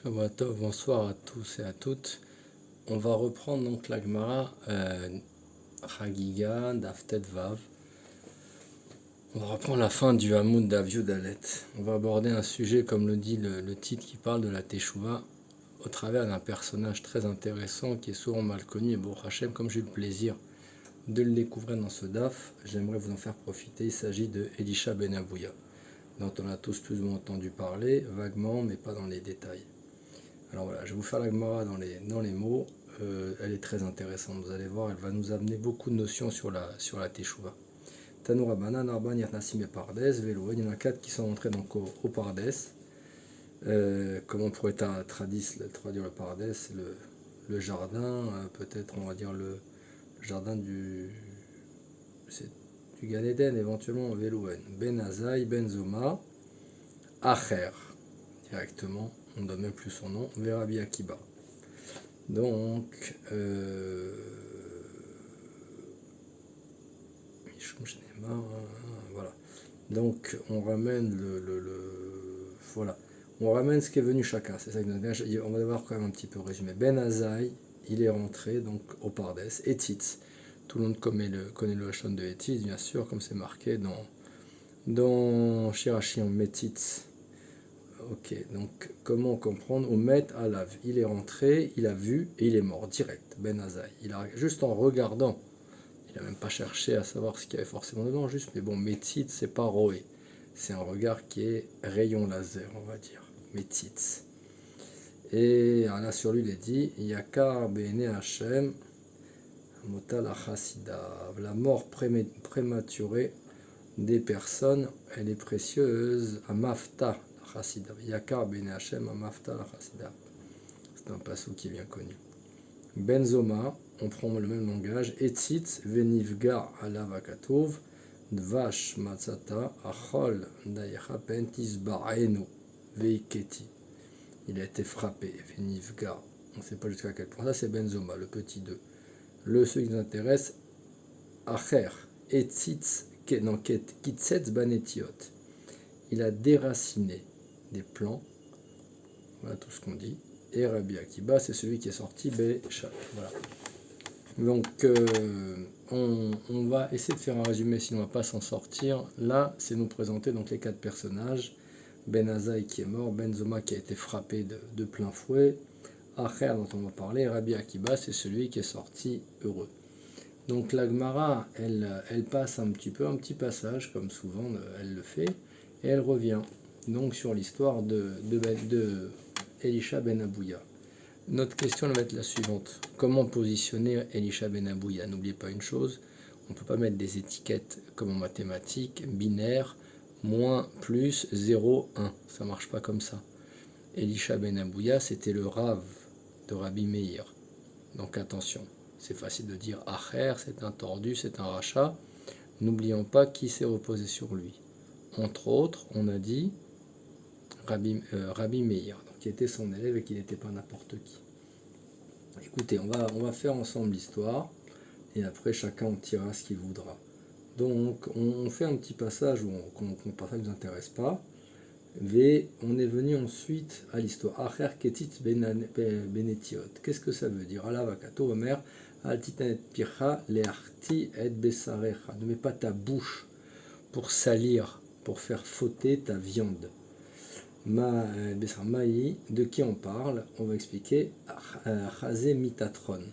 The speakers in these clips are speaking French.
Shabbat Tov, bonsoir à tous et à toutes. On va reprendre donc la Gemara Chagiga Daf Tet Vav. On va reprendre la fin du Hamoud Daf Yud Dalet. On va aborder un sujet, comme le dit le titre, qui parle de la Teshuvah au travers d'un personnage très intéressant qui est souvent mal connu. Et Baruch Hashem, comme j'ai eu le plaisir de le découvrir dans ce Daf, j'aimerais vous en faire profiter. Il s'agit de Elisha ben Abouya, dont on a tous plus ou moins entendu parler, vaguement, mais pas dans les détails. Alors voilà, je vais vous faire la Gemara dans les mots. Elle est très intéressante, vous allez voir, elle va nous amener beaucoup de notions sur la Teshuvah. Tanoura Banan, Arban, Yatnasim et Pardes, Vélo. Il y en a 4 qui sont entrés donc au Pardes. Comment on pourrait traduire le Pardes, le jardin, peut-être on va dire le jardin du Gan Eden, éventuellement Vélouen. Ben Azaï, Ben Zoma, Acher, directement. On ne donne même plus son nom, Verabi Akiba. Donc, voilà. Donc, on ramène voilà. On ramène ce qui est venu chacun. C'est ça que nous intéresse. On va devoir quand même un petit peu résumer. Ben Azaï, il est rentré donc au Pardes. Etitz, tout le monde connaît le Hachon de Etitz, bien sûr, comme c'est marqué dans Shirachion Metitz. Ok, donc comment comprendre? Au Met Alav, il est rentré, il a vu et il est mort direct. Ben Azaï, il a juste en regardant, il n'a même pas cherché à savoir ce qu'il y avait forcément dedans, juste. Mais bon, Metitz, c'est pas Roé, c'est un regard qui est rayon laser, on va dire. Metitz. Et là sur lui, il est dit Yakar Bene Hashem Motal Achasidav. La mort prématurée des personnes, elle est précieuse. Amafta Chasidav. Yakar Bene Hashem Amafta Chasidav. C'est un passage qui est bien connu. Benzoma, on prend le même langage. Etzitz Venivga Alavakatov. Dvash Matzata Achol Dayecha Pentis Baenu Veiketi. Il a été frappé. Venivga. On ne sait pas jusqu'à quel point. Ça, c'est Benzoma, le petit 2. Celui qui nous intéresse, Acher. Etzitz Kitsetz Banetiot. Il a déraciné des plants. Voilà tout ce qu'on dit. Et Rabbi Akiba, c'est celui qui est sorti Béchat. Voilà. Donc, on va essayer de faire un résumé, sinon on ne va pas s'en sortir. Là, c'est nous présenter donc les 4 personnages. Ben Azaï qui est mort, Benzoma qui a été frappé de plein fouet, Acher dont on va parler, Rabbi Akiba, c'est celui qui est sorti heureux. Donc la Gemara, elle passe un petit passage, comme souvent elle le fait, et elle revient donc sur l'histoire de Elisha ben Abouya. Notre question va être la suivante. Comment positionner Elisha ben Abouya? N'oubliez pas une chose, on ne peut pas mettre des étiquettes comme en mathématiques, binaires, moins, plus, 0, 1. Ça ne marche pas comme ça. Elisha ben Abouya, c'était le Rav de Rabbi Meir. Donc attention, c'est facile de dire Acher, c'est un tordu, c'est un rachat. N'oublions pas qui s'est reposé sur lui. Entre autres, on a dit Rabbi Meir, qui était son élève et qui n'était pas n'importe qui. Écoutez, on va faire ensemble l'histoire et après chacun en tirera ce qu'il voudra. Donc on fait un petit passage où ça ne nous intéresse pas. On est venu ensuite à l'histoire. Acher ketit benetiot. Qu'est-ce que ça veut dire? Alavakato omer altitanet pircha learti et besarecha. Ne mets pas ta bouche pour salir, pour faire fauter ta viande. Maï, de qui on parle? On va expliquer. Chazé mitatron.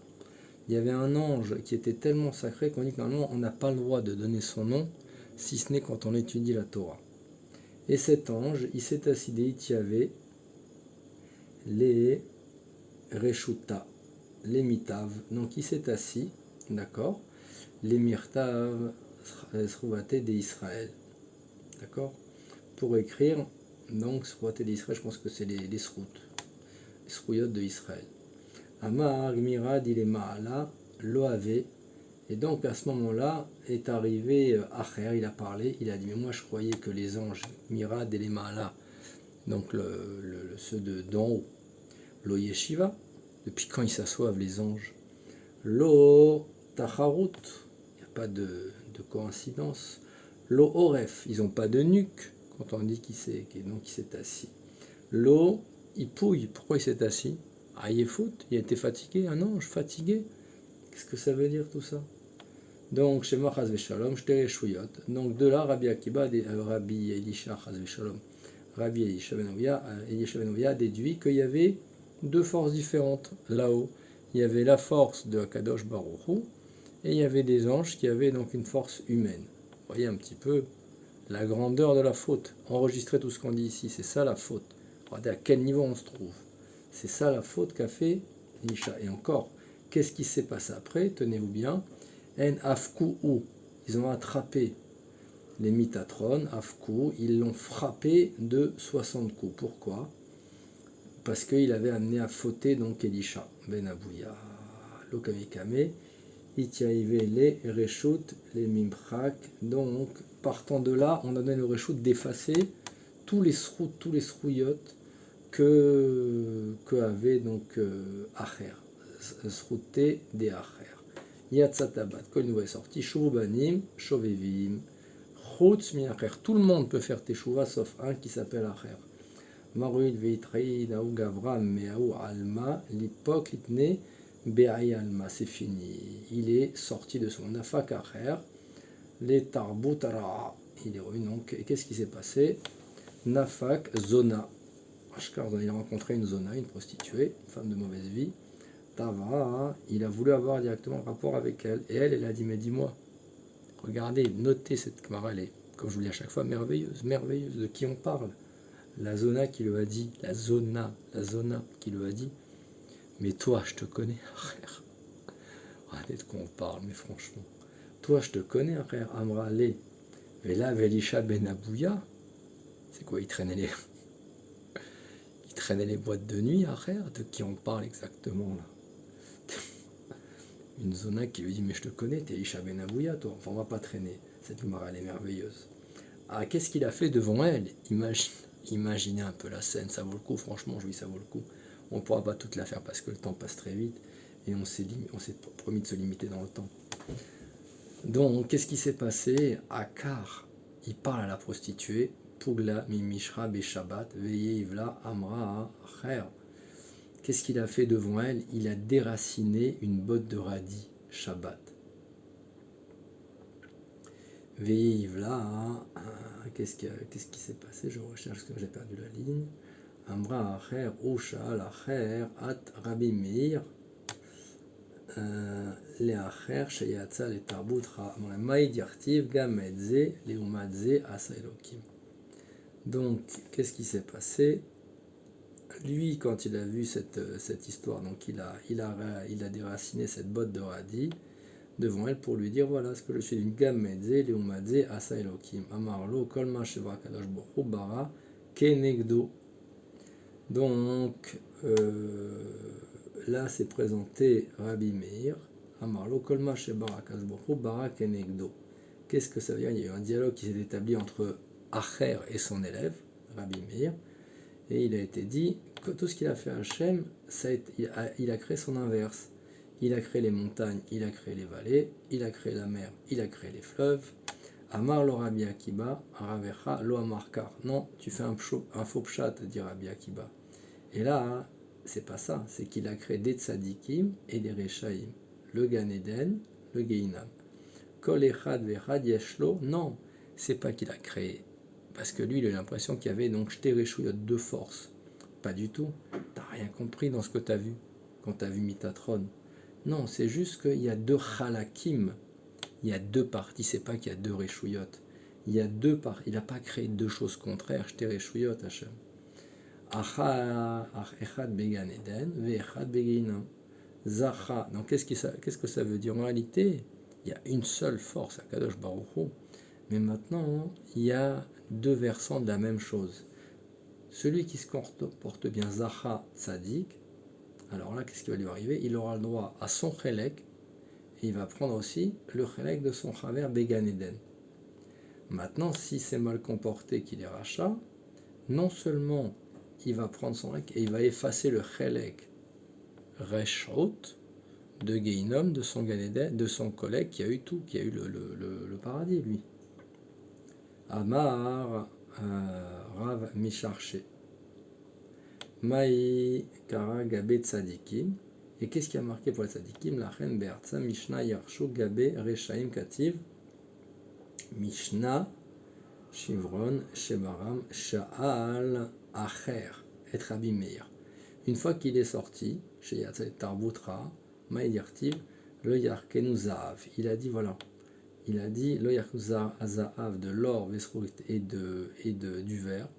Il y avait un ange qui était tellement sacré qu'on dit que normalement on n'a pas le droit de donner son nom, si ce n'est quand on étudie la Torah. Et cet ange, il s'est assis d'Itiavé, les Reshuta, les Mitav. Donc il s'est assis, d'accord, les Mirtav, Srouvaté d'Israël, d'accord, pour écrire, donc Srouvaté d'Israël, je pense que c'est les Srout, les Srouyot de Israël. Amar, Gmirad, il est Maala, Loavé. Et donc à ce moment-là est arrivé Acher, il a parlé, il a dit mais moi je croyais que les anges, Mirad et les Maala, donc ceux d'en haut, Lo Yeshiva, depuis quand ils s'assoivent les anges? Lo Tacharut, il n'y a pas de coïncidence. Lo Oref, ils n'ont pas de nuque quand on dit donc il s'est assis. Lo il pouille. Pourquoi il s'est assis? Ah, il est foot, il était fatigué, un ange fatigué. Qu'est-ce que ça veut dire tout ça? Donc, chez moi, Chaz Shalom, Shtere Shuyot. Donc, de là, Rabbi Akiba, Rabbi Elisha, Chaz Shalom, Rabbi Elisha Ben Ovia a déduit qu'il y avait deux forces différentes là-haut. Il y avait la force de Akadosh Baruch Hu, et il y avait des anges qui avaient donc une force humaine. Vous voyez un petit peu la grandeur de la faute. Enregistrer tout ce qu'on dit ici, c'est ça la faute. Regardez à quel niveau on se trouve. C'est ça la faute qu'a fait Elisha. Et encore, qu'est-ce qui s'est passé après? Tenez-vous bien. En afkou ou, ils ont attrapé les Mitatron, afkou, ils l'ont frappé de 60 coups. Pourquoi? Parce qu'il avait amené à fauter donc Elisha. Ben Abouya, Lokamikame, Itiaïve les Reshut, les Mimchak. Donc, partant de là, on a donné le Reshut d'effacer tous les srouillottes que avait donc Acher, srouté des Acher. Yatzatabat, quand une nouvelle sortie, Shoubanim, Shovevim, Chutz mi Acher. Tout le monde peut faire Teshuvah sauf un qui s'appelle Acher. Maruil Veitrei, Naou Gavram, Meaou Alma, l'hypocrite Be'ai Alma, c'est fini. Il est sorti de son Nafak Acher, les Tarbutara. Il est revenu donc. Et qu'est-ce qui s'est passé? Nafak Zona. Il a rencontré une Zona, une prostituée, une femme de mauvaise vie. Tava, il a voulu avoir directement un rapport avec elle. Et elle a dit, mais dis-moi, regardez, notez cette Gemara, elle est, comme je vous dis à chaque fois, merveilleuse, merveilleuse. De qui on parle? La Zona qui lui a dit, la Zona qui lui a dit, mais toi, je te connais, frère. Regardez de quoi on parle, mais franchement. Toi, je te connais, frère. Amra le, Vela Velisha Ben Abouya. C'est quoi, il traînait les boîtes de nuit, frère. De qui on parle exactement, là? Une Zona qui lui dit, mais je te connais, t'es Isha Ben Abouya, toi. Enfin, on va pas traîner. Cette Gemara, elle est merveilleuse. Ah, qu'est-ce qu'il a fait devant elle? Imaginez un peu la scène, ça vaut le coup, franchement, je dis ça vaut le coup. On ne pourra pas toute la faire parce que le temps passe très vite et on s'est promis de se limiter dans le temps. Donc, qu'est-ce qui s'est passé? Akar, il parle à la prostituée, Pugla Mimishra Beshabbat, Veye Ivla Amra Kher. Qu'est-ce qu'il a fait devant elle? Il a déraciné une botte de radis, Shabbat. Veye Ivla, qu'est-ce qui s'est passé? Je recherche parce que j'ai perdu la ligne. Amra Acher, Usha, Lacher, At Rabbi Meir, Leacher, Sheyatza, le Tarbut, Maïd Yartiv, Gamedze, Leumadze, Asa Elokim. Donc, qu'est-ce qui s'est passé? Lui, quand il a vu cette histoire, donc il a déraciné cette botte de radis devant elle pour lui dire voilà ce que je suis d'une Gamedze, Leumadze, Asa Elokim. Amarlo, Kolma Sheva Kadosh Baruch Bara, Kenegdo. Donc, là, c'est présenté Rabbi Meir, Amarlo, Kolma Shebarakas Bokhu, Barak Enegdo. Qu'est-ce que ça veut dire? Il y a eu un dialogue qui s'est établi entre Acher et son élève, Rabbi Meir, et il a été dit que tout ce qu'il a fait à Hachem, il a créé son inverse. Il a créé les montagnes, il a créé les vallées, il a créé la mer, il a créé les fleuves. Amar lo Rabbi Akiba, Ravecha lo Amarkar. Non, tu fais un faux pshat, dit Rabbi Akiba. Et là, c'est pas ça, c'est qu'il a créé des tzadikim et des rechaim. Le Gan Eden, le Geinam. Kol echad vechad yeshlo, non, c'est pas qu'il a créé. Parce que lui, il a l'impression qu'il y avait donc shte reshuyot, deux forces. Pas du tout. T'as rien compris dans ce que t'as vu, quand t'as vu Mitatron. Non, c'est juste qu'il y a deux chalakim. Il y a deux parties, c'est pas qu'il y a deux reshuyot. Il y a deux parties. Il n'a pas créé deux choses contraires, shte reshuyot, Hachem. Echad began Eden, ve'echad begeinam. Zacha. Donc qu'est-ce que ça veut dire? En réalité, il y a une seule force, Akadosh Baruch Hu. Mais maintenant, il y a deux versants de la même chose. Celui qui se porte bien, Zacha Tzadik, alors là, qu'est-ce qui va lui arriver? Il aura le droit à son Chelek, et il va prendre aussi le Chelek de son Chaver Began Eden. Maintenant, si c'est mal comporté qu'il est rachat, non seulement il va prendre son Chelek et il va effacer le Chelek Reshot de Geinom, de son Gan Eden, de son collègue qui a eu tout, qui a eu le paradis, lui. Amar Rav Misharché. Maï Kara Gabe Tzadikim. Et qu'est-ce qui a marqué pour les Tzadikim? La reine Be'artsa Mishnah Yarshu Gabe Rechaim Kativ. Mishnah Shivron Shebaram Sha'al Acher et Rabbi Meir. Une fois qu'il est sorti, chez Yatzet Tarbutra, Maïdirtiv, le Yarkenu Zahav. Il a dit voilà. Il a dit le Yarkenu Zahav de l'or, Vesruit et du verre.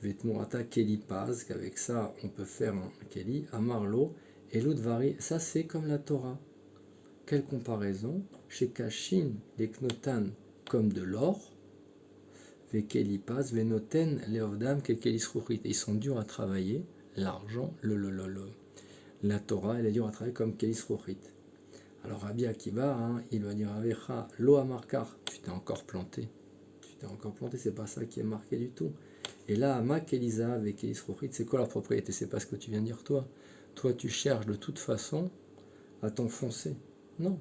Vetmurata Kelipaz, qu'avec ça on peut faire un Keli, Amarlo, et l'Udvari, ça c'est comme la Torah. Quelle comparaison? Chez Kashin, les Knotan comme de l'or, Vekelipaz, Venoten, Leovdam, Kekelisruchit. Ils sont durs à travailler, l'argent, la Torah, elle est dure à travailler comme Kelisruchit. Alors Rabbi Akiva, il va dire Avecha, Lo Amarkar, tu t'es encore planté. C'est pas ça qui est marqué du tout. Et là, Amak Elisa avec Kelisruchit, c'est quoi leur propriété? C'est pas ce que tu viens de dire toi. Toi, tu cherches de toute façon à t'enfoncer. Non.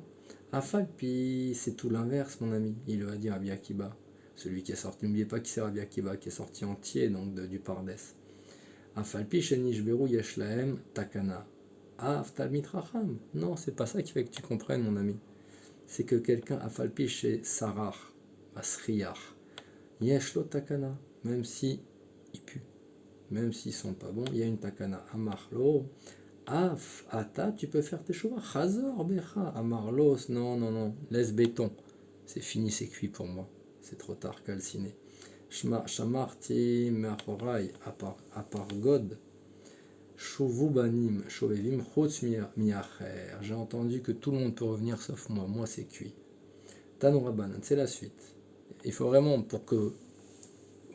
Afalpi, c'est tout l'inverse, mon ami. Il va dire Rabbi Akiva. Celui qui est sorti, n'oubliez pas qui c'est Rabbi Akiva, qui est sorti entier donc du Pardes. Afalpi shenishberu yeshlaem takana. Aftalmit racham. Non, c'est pas ça qui fait que tu comprennes, mon ami. C'est que quelqu'un, afalpi chez Sarach, Asriach, yeshlo takana, même si ils puent, même s'ils sont pas bons, il y a une takana. Amarlo, af, ata, tu peux faire tes chouvas. Chazor becha, amarlos, non, laisse béton. C'est fini, c'est cuit pour moi. C'est trop tard, calciné. Shamarti meachorai, à part God, shuvu banim, shovevim, chutz miacher. J'ai entendu que tout le monde peut revenir sauf moi. Moi, c'est cuit. Tanourabanan, c'est la suite. Il faut vraiment, pour que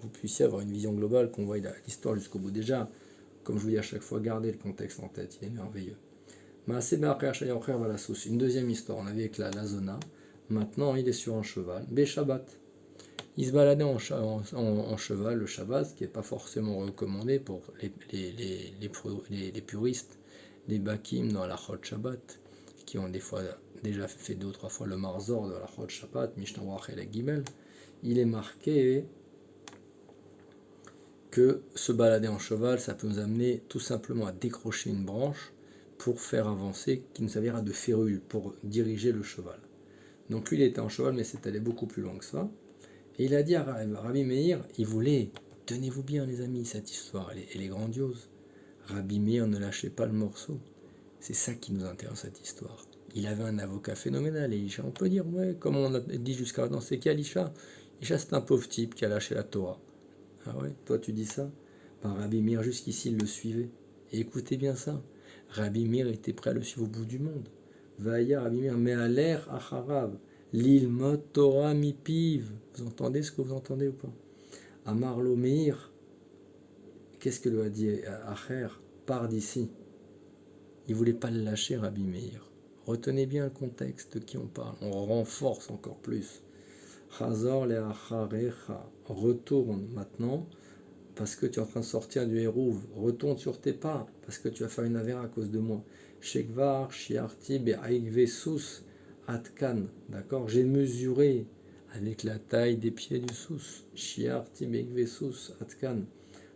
vous puissiez avoir une vision globale, qu'on voie l'histoire jusqu'au bout. Déjà, comme je vous dis à chaque fois, gardez le contexte en tête, il est merveilleux. Une deuxième histoire, on avait avec la zona. Maintenant, il est sur un cheval, Shabbat. Il se baladait en cheval le Shabbat, ce qui n'est pas forcément recommandé pour les puristes, les bakim dans la Chot Shabbat, qui ont des fois déjà fait 2 ou 3 fois le marzor de la Chot Shabbat, Mishnah Wach et la Gimel. Il est marqué que se balader en cheval, ça peut nous amener tout simplement à décrocher une branche pour faire avancer, qui nous servira de férule pour diriger le cheval. Donc lui, il était en cheval, mais c'est allé beaucoup plus loin que ça. Et il a dit à Rabbi Meir, il voulait, tenez-vous bien les amis, cette histoire, elle est grandiose. Rabbi Meir ne lâchez pas le morceau. C'est ça qui nous intéresse, cette histoire. Il avait un avocat phénoménal, Elisha. On peut dire, ouais, comme on a dit jusqu'à maintenant, c'est qui Elisha? Elisha, c'est un pauvre type qui a lâché la Torah. Ah ouais, toi tu dis ça? Par Rabbi Meir, jusqu'ici, il le suivait. Et écoutez bien ça. Rabbi Meir était prêt à le suivre au bout du monde. Vaya Rabbi Meir, mais à l'air acharav. L'ilmot Torah mipiv. Vous entendez ce que vous entendez ou pas? Amar lo Meir. Qu'est-ce que lui a dit Acher? Pars d'ici. Il ne voulait pas le lâcher, Rabbi Meir. Retenez bien le contexte de qui on parle. On renforce encore plus. Chazor le acharecha. Retourne maintenant, parce que tu es en train de sortir du Hérouv. Retourne sur tes pas, parce que tu vas faire une avéra à cause de moi. Shekvar, shiarti, be'aigvesus, atkan. D'accord? J'ai mesuré avec la taille des pieds du sous. Shiarti, be'aigvesus, atkan.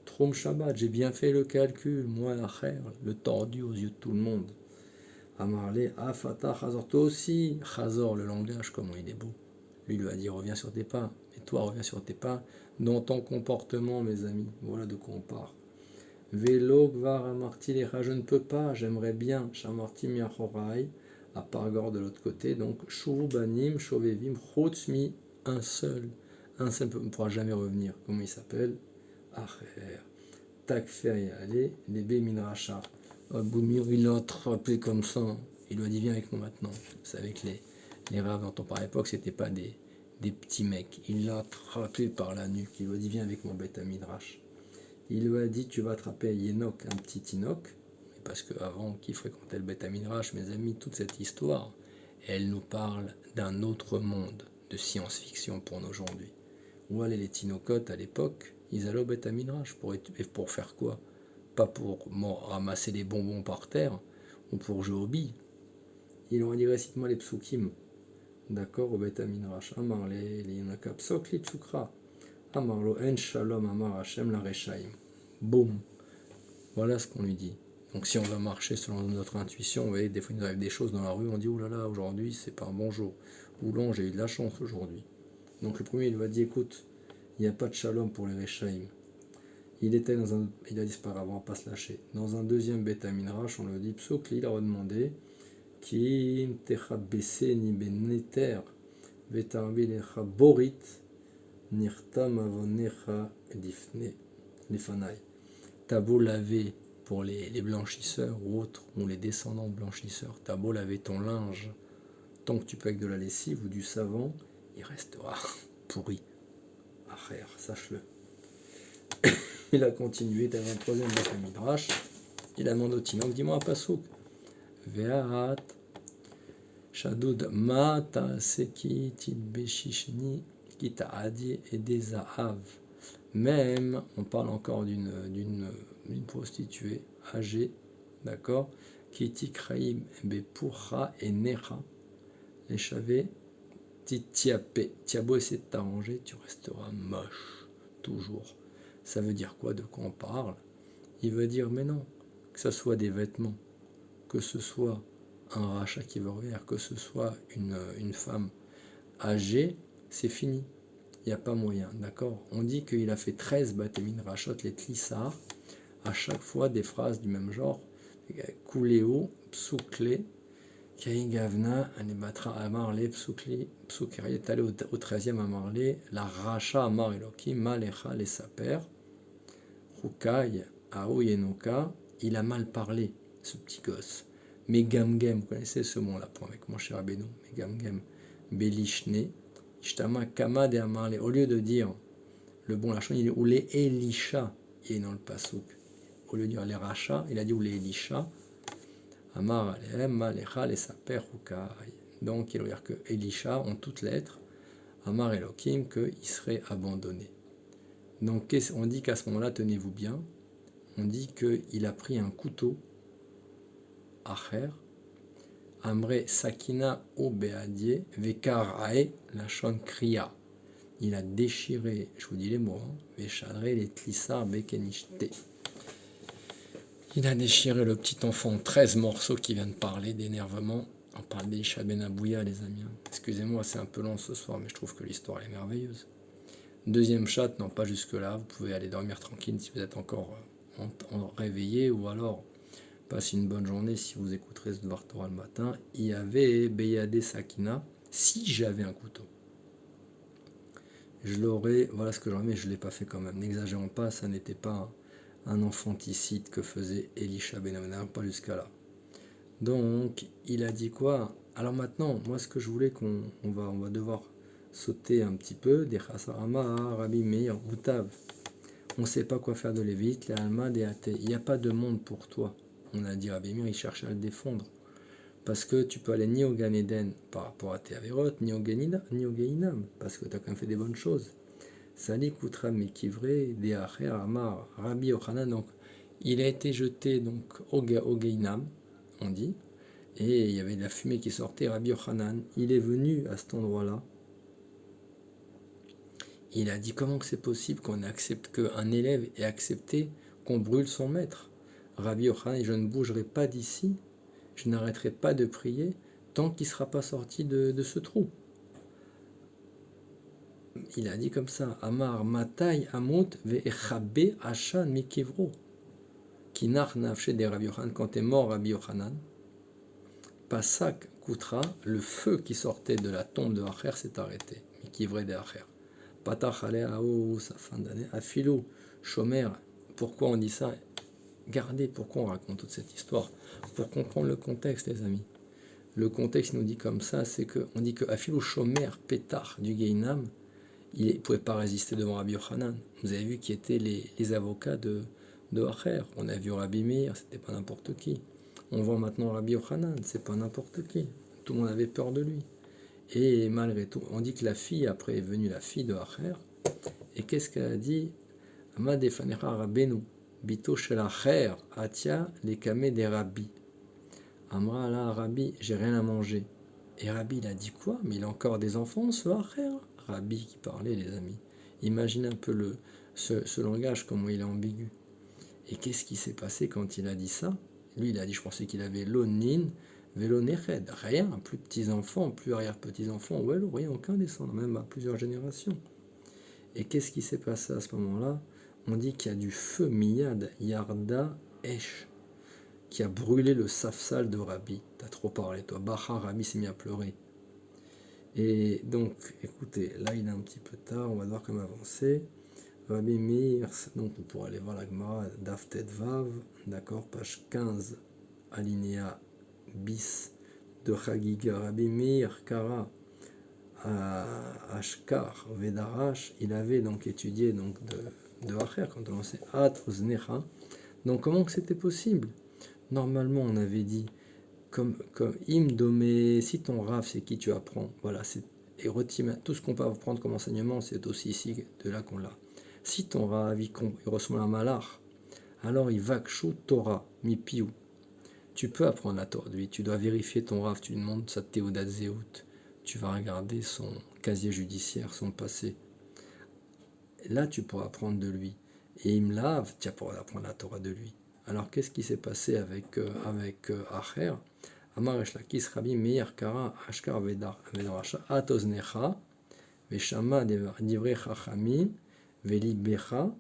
Trom Shabbat, j'ai bien fait le calcul, moi l'acher, le tordu aux yeux de tout le monde. Amarle, afata, chazor, toi aussi, chazor, le langage, comment il est beau. Lui lui a dit, reviens sur tes pas, et toi reviens sur tes pas, dans ton comportement, mes amis. Voilà de quoi on parle. Vélo, gvar, amarti, lecha, je ne peux pas, j'aimerais bien, shamarti, miachorai, à Pargor de l'autre côté, donc, shuvu banim, shovevim, chotzmi, un seul ne pourra jamais revenir. Comment il s'appelle? Acher. Takfer y aller, les Béminracha. Boumir, il l'a attrapé comme ça. Il lui a dit viens avec nous maintenant. C'est avec les raves dont on parlait à l'époque, c'était pas des petits mecs. Il l'a attrapé par la nuque. Il lui a dit viens avec mon bête à Midrash. Il lui a dit tu vas attraper Yenok, un petit Inok. Parce qu'avant qu'il fréquentait le bête à Midrash, mes amis, toute cette histoire, elle nous parle d'un autre monde de science-fiction pour nous aujourd'hui. Où allaient les Tinocotes à l'époque? Ils allaient au Beth Midrash pour faire quoi? Pas pour ramasser des bonbons par terre ou pour jouer aux billes. Ils leur ont dit récite-moi les psukim. D'accord, au Beth Midrash. Amar les Yanaka psok li tsukra. Amar lo en shalom amar Hashem la rechaim. Boum. Voilà ce qu'on lui dit. Donc si on va marcher selon notre intuition, vous voyez, des fois il nous arrive des choses dans la rue, on dit, oh là là, aujourd'hui c'est pas un bon jour. Ou non, j'ai eu de la chance aujourd'hui. Donc le premier, il va dire, écoute, il n'y a pas de shalom pour les Rechaïm. Il a dit, c'est pas grave, on va pas se lâcher. Dans un deuxième Beth Aminrash, on le dit, Psokli, il a demandé, Kim techa beseni beneter, vetarvi lecha borit, nirtam avonecha difne, lefanai. T'as beau laver pour les blanchisseurs ou autres, ou les descendants blanchisseurs, t'as beau laver ton linge, tant que tu peux avec de la lessive ou du savon, il restera pourri. Acher, sache-le. Il a continué, t'avais un troisième Beth Midrash, il a demandé au Tinoch, dis-moi un pasouk. Ve'ahat, shadud ma ta'aseki titbeshishni ki ta'adi et des ahav. Même, on parle encore d'une prostituée âgée, d'accord, qui tikraim bepurra et necha, les chavets, titiapé. Tiabo, essaie de t'arranger, tu resteras moche, toujours. Ça veut dire quoi? De quoi on parle? Il veut dire, mais non, que ce soit des vêtements, que ce soit un rachat qui veut revenir, que ce soit une femme âgée, c'est fini. Il n'y a pas moyen, d'accord? On dit qu'il a fait 13 Batémin Rachot, les Tlissar, à chaque fois des phrases du même genre. Kuléo, Psoukle, Kaï Gavna, Anebatra Amarle, Psoukli, Psoukri, est allé au 13e Amarle, la Racha Amar Eloki, Malecha, les Saper, Rukai, Ao Yenoka, il a mal parlé, ce petit gosse. Megamgem, vous connaissez ce mot-là, avec mon cher Abénou, Megamgem, Belishne, Ishtama Kama de Amarle, au lieu de dire le bon lachon, il dit ou les Elisha, il est dans le pasouk. Au lieu de dire les Racha, il a dit ou les Elisha, Amar Alehem, Malecha, les Saper, Rukai. Donc il veut dire que Elisha, en toutes lettres, Amar Elohim, qu'il serait abandonné. Donc on dit qu'à ce moment-là, tenez-vous bien, on dit qu'il a pris un couteau, Acher, Amre Sakina o Beadie, Vekar Ae, Lachon Kriya. Il a déchiré, je vous dis les mots, Vechadré les Tlissar Bekenishte. Il a déchiré le petit enfant en 13 morceaux qui vient de parler d'énervement. On parle d'Elisha Ben Abouya, les amis. Excusez-moi, c'est un peu long ce soir, mais je trouve que l'histoire est merveilleuse. Deuxième chat, non pas jusque-là, vous pouvez aller dormir tranquille si vous êtes encore réveillé, ou alors passez une bonne journée si vous écouterez ce Dvar Torah le matin. Il y avait Beyade Sakina, si j'avais un couteau. Je l'aurais, voilà ce que j'aurais, mais je ne l'ai pas fait quand même. N'exagérons pas, ça n'était pas un infanticide que faisait Elisha Ben Abouya, pas jusqu'à là. Donc, il a dit quoi? Alors maintenant, moi ce que je voulais on va devoir sauter un petit peu, des Chassarama, Rabbi Meir, Boutav. On ne sait pas quoi faire de Lévite, les Alma, des athées. Il n'y a pas de monde pour toi. On a dit Rabbi Meir, il cherche à le défendre. Parce que tu peux aller ni au Gan Eden par rapport à tes Averot, ni au Gainam, parce que tu as quand même fait des bonnes choses. Sali Koutra Mekivré, des Acher, Amar, Rabbi Yochanan. Donc, il a été jeté donc au Gainam, on dit, et il y avait de la fumée qui sortait. Rabbi Yochanan, il est venu à cet endroit-là. Il a dit comment que c'est possible qu'on accepte qu'un élève ait accepté qu'on brûle son maître. Rabbi Yochanan, je ne bougerai pas d'ici, je n'arrêterai pas de prier tant qu'il ne sera pas sorti de ce trou. Il a dit comme ça, Amar Matai Amot ve'echabe Ashan Mikivro. Kinar nafshe de Rabbi Yochanan, quand est mort Rabbi Yochanan, Pasak Koutra, le feu qui sortait de la tombe de Acher s'est arrêté. Mikivre de Acher. Patach Alea, sa fin d'année. Afilou, Shomer, pourquoi on dit ça? Regardez pourquoi on raconte toute cette histoire. Pour comprendre le contexte, les amis. Le contexte nous dit comme ça, c'est qu'on dit que Afilou Shomer, Pétach du Gainam, il ne pouvait pas résister devant Rabbi Yochanan. Vous avez vu qui étaient les avocats de Acher. On a vu Rabbi Meir, c'était pas n'importe qui. On voit maintenant Rabbi Yochanan, c'est pas n'importe qui. Tout le monde avait peur de lui. Et malgré tout, on dit que la fille, après est venue la fille de Acher, et qu'est-ce qu'elle a dit? Amad efanecha Rabbeinu, bito shel Acher, atia les kamé des Rabbi. Amra la Rabbi, j'ai rien à manger. Et Rabbi, il a dit quoi? Mais il a encore des enfants, ce Acher? Rabbi qui parlait, les amis. Imaginez un peu ce langage, comment il est ambigu. Et qu'est-ce qui s'est passé quand il a dit ça? Lui, il a dit, je pensais qu'il avait l'onin, vélo neched, rien, plus petits-enfants, plus arrière-petits-enfants, ouais, rien, aucun descendant, même à plusieurs générations. Et qu'est-ce qui s'est passé à ce moment-là? On dit qu'il y a du feu, miyad, yarda, esh, qui a brûlé le safsal de Rabbi. T'as trop parlé, toi. Bacha, Rabbi s'est mis à pleurer. Et donc, écoutez, là, il est un petit peu tard, on va voir comment avancer. Rabbi Meir, donc on pourra aller voir la Gemara d'Aftet Vav, d'accord, page 15, alinéa bis de Chagiga. Rabbi Meir, Kara, à Ashkar, Vedarash, il avait donc étudié donc de Acher, quand on lançait At Znecha. Donc comment que c'était possible? Normalement, on avait dit, comme Im Domé, si ton Rav, c'est qui tu apprends, voilà, c'est et tout ce qu'on peut apprendre comme enseignement, c'est aussi ici, de là qu'on l'a. Si ton Rav, il ressemble à un malach, alors il va kshu Torah, mi piou. Tu peux apprendre la Torah de lui, tu dois vérifier ton Rav, tu lui demandes sa Théodat Zéout, tu vas regarder son casier judiciaire, son passé. Là, tu pourras apprendre de lui. Et Imlav, tu pourras apprendre la Torah de lui. Alors, qu'est-ce qui s'est passé avec Acher? Amar Eshlakis Rabbi Meir Kara Ashkar Vedarasha Atoznecha Veshama Divrei Chachamim Velibecha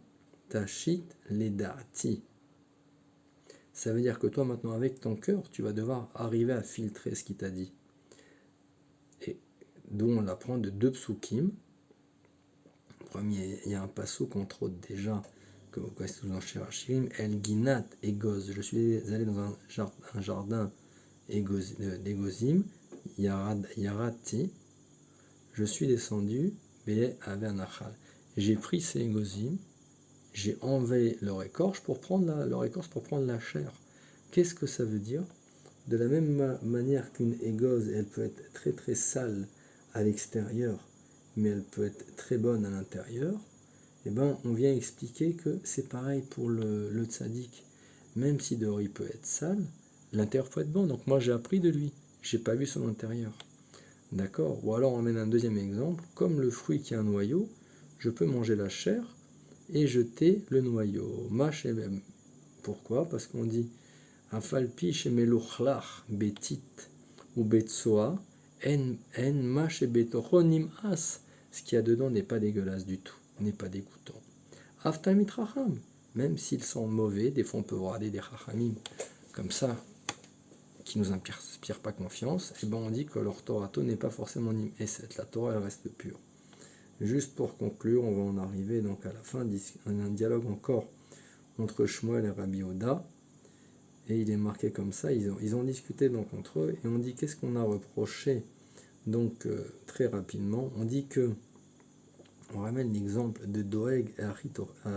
Tashit Ledati. Ça veut dire que toi, maintenant, avec ton cœur, tu vas devoir arriver à filtrer ce qu'il t'a dit. Et d'où on l'apprend de deux psukim. Premier, il y a un passouk entre autres déjà que vous connaissez tous dans Shirachirim, El Ginat Egoz. Je suis allé dans un jardin d'Egozim, Yarati. Je suis descendu, Be Avanachal. J'ai pris ces Egozim, j'ai enlevé leur écorce pour prendre la chair. Qu'est-ce que ça veut dire? De la même manière qu'une égoze, elle peut être très très sale à l'extérieur, mais elle peut être très bonne à l'intérieur, et ben on vient expliquer que c'est pareil pour le tzaddik. Même si dehors il peut être sale, l'intérieur peut être bon. Donc moi j'ai appris de lui, j'ai pas vu son intérieur. D'accord? Ou alors on amène un deuxième exemple, comme le fruit qui a un noyau, je peux manger la chair et jeter le noyau. Machem. Pourquoi? Parce qu'on dit Afalpi shemeluchlach betit ou betsoa en mash betochonim as. Ce qu'il y a dedans n'est pas dégueulasse du tout, n'est pas dégoûtant. Aftamit racham, même s'ils sont mauvais, des fois on peut regarder des rachamim comme ça, qui nous inspirent pas confiance, et ben on dit que leur Torato n'est pas forcément nim eset, la Torah elle reste pure. Juste pour conclure, on va en arriver donc à la fin, un dialogue encore entre Shmuel et Rabbi Oda, et il est marqué comme ça, ils ont discuté donc entre eux, et on dit qu'est-ce qu'on a reproché, donc très rapidement, on dit que, on ramène l'exemple de Doeg et Achitophel,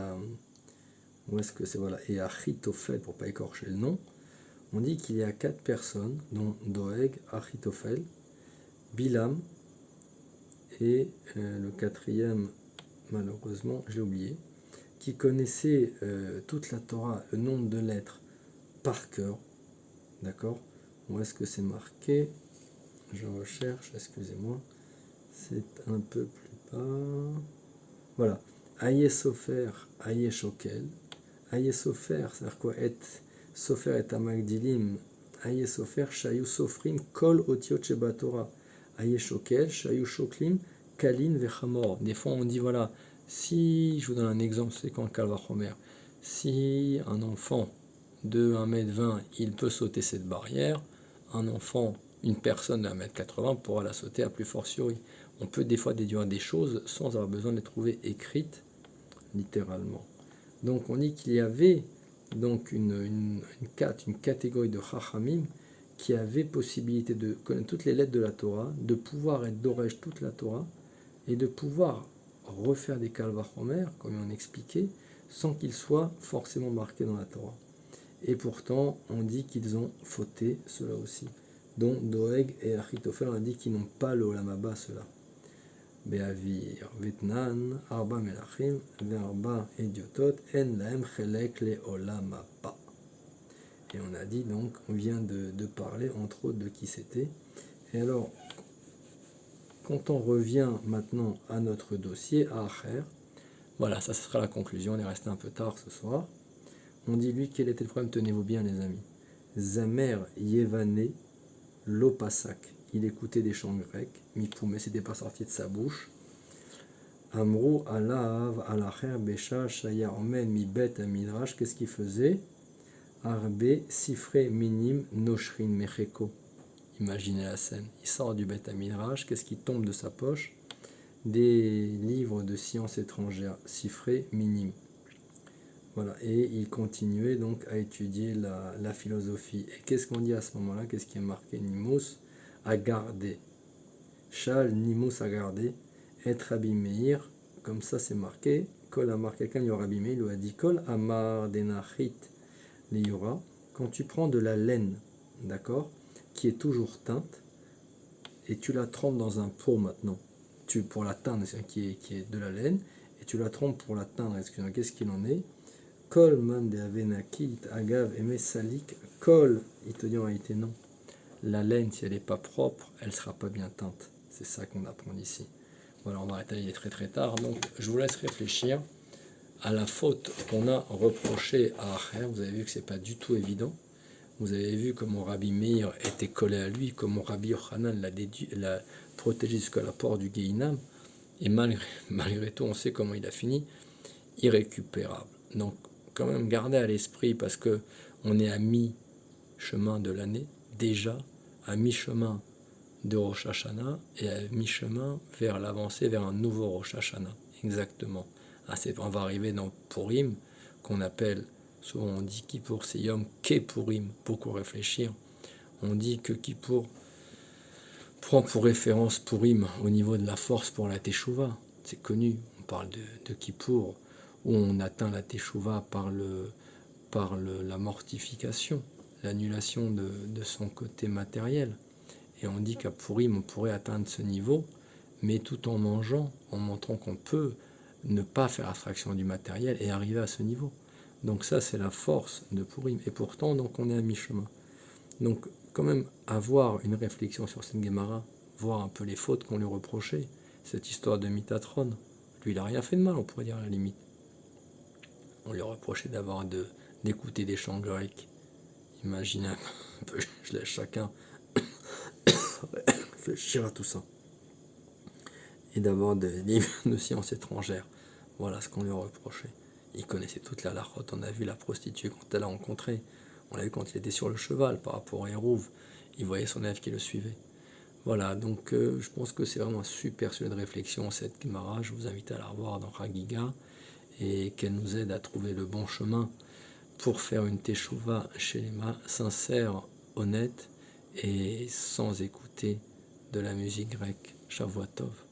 où est-ce que c'est, voilà, et Achitophel, pour pas écorcher le nom, on dit qu'il y a 4 personnes, dont Doeg, Achitophel, Bilam, et le quatrième, malheureusement, j'ai oublié, qui connaissaient toute la Torah, le nombre de lettres, par cœur, d'accord? Où est-ce que c'est marqué? Je recherche, excusez-moi, c'est un peu plus bas. Voilà, Aïe Sofer, Aïe Shokel. Aïe Sofer, c'est-à-dire quoi? Et Sofer et Amagdilim, Aïe Sofer, Shayu Sofrim, Kol Otiot Sheba Torah. Aïe Shokel, Shayu Shoklim, Kalin Vechamor. Des fois on dit voilà, si, je vous donne un exemple, c'est quand Kalvachomer, si un enfant de 1m20, il peut sauter cette barrière, un enfant, une personne de 1m80 pourra la sauter à plus fortiori. On peut des fois déduire des choses sans avoir besoin de les trouver écrites littéralement. Donc on dit qu'il y avait donc une catégorie de Chachamim qui avait possibilité de connaître toutes les lettres de la Torah, de pouvoir être d'orège toute la Torah, et de pouvoir refaire des Kalvachomer, comme on expliquait, sans qu'ils soient forcément marqués dans la Torah. Et pourtant, on dit qu'ils ont fauté, cela aussi. Donc Doeg et Achitophel, on a dit qu'ils n'ont pas le Olam Haba, cela. Be'avir, Vetnan, Arba Melachim, Verba Idiotot, En Laem Chelek le Olam Haba. Et on a dit donc, on vient de parler entre autres de qui c'était. Et alors, quand on revient maintenant à notre dossier, à Acher, voilà, ça sera la conclusion, on est resté un peu tard ce soir. On dit lui, quel était le problème? Tenez-vous bien les amis. Zamer Yevane Lopasak. Il écoutait des chants grecs, Mipoumé, c'était pas sorti de sa bouche. Amrou alav alacher besha shaya omen mi bet amidrash. Qu'est-ce qu'il faisait? Arbe sifre minim noshrin mecheko. Imaginez la scène. Il sort du bet amidrash. Qu'est-ce qui tombe de sa poche? Des livres de sciences étrangères, sifré minim. Voilà, et il continuait donc à étudier la philosophie. Et qu'est-ce qu'on dit à ce moment-là? Qu'est-ce qui est marqué? Nimus à garder. Shal Nimus à garder. Et Rabbi Meir, comme ça c'est marqué. Kol Amar, quelqu'un lui a Rabbi Meir, lui a dit Kol Amar Denachit Liura. Quand tu prends de la laine, d'accord, qui est toujours teinte, et tu la trempes dans un pot maintenant, pour la teindre, qui est de la laine, et tu la trempes pour la teindre, qu'est-ce qu'il en est? Kol man de avenakit agav eme salik kol, il te dit en réalité non. La laine, si elle n'est pas propre, elle ne sera pas bien teinte. C'est ça qu'on apprend ici. Voilà, on va arrêter, il est très très tard. Donc je vous laisse réfléchir à la faute qu'on a reprochée à Acher. Vous avez vu que ce n'est pas du tout évident. Vous avez vu comment Rabbi Meir était collé à lui, comment Rabbi Yochanan l'a protégé jusqu'à la porte du Gehinam. Et malgré tout, on sait comment il a fini, irrécupérable. Donc quand même garder à l'esprit, parce que on est à mi-chemin de l'année, déjà à mi-chemin de Rosh Hashanah et à mi-chemin vers l'avancée vers un nouveau Rosh Hashanah. Exactement. On va arriver dans Purim, qu'on appelle, souvent on dit Kippour, c'est Yom Keppurim, beaucoup réfléchir. On dit que Kippour prend pour référence Purim au niveau de la force pour la Teshuvah. C'est connu, on parle de Kippour, où on atteint la Teshuvah par la mortification, l'annulation de son côté matériel. Et on dit qu'à Purim, on pourrait atteindre ce niveau, mais tout en mangeant, en montrant qu'on peut ne pas faire abstraction du matériel et arriver à ce niveau. Donc ça, c'est la force de Purim. Et pourtant, donc, on est à mi-chemin. Donc, quand même, avoir une réflexion sur cette Gemara, voir un peu les fautes qu'on lui reprochait, cette histoire de Mitatron. Lui, il n'a rien fait de mal, on pourrait dire à la limite. On lui reprochait d'écouter des chants grecs. Imaginez un peu, je laisse chacun réfléchir à tout ça. Et d'avoir des livres de sciences étrangères. Voilà ce qu'on lui reprochait. Il connaissait toute la halachot. On a vu la prostituée quand elle l'a rencontré. On l'a vu quand il était sur le cheval par rapport à Hérouv. Il voyait son élève qui le suivait. Voilà, donc je pense que c'est vraiment un super sujet de réflexion, cette Gemara. Je vous invite à la revoir dans Chagiga et qu'elle nous aide à trouver le bon chemin pour faire une teshuva chez les mains sincère, honnête et sans écouter de la musique grecque. Shavuot Tov.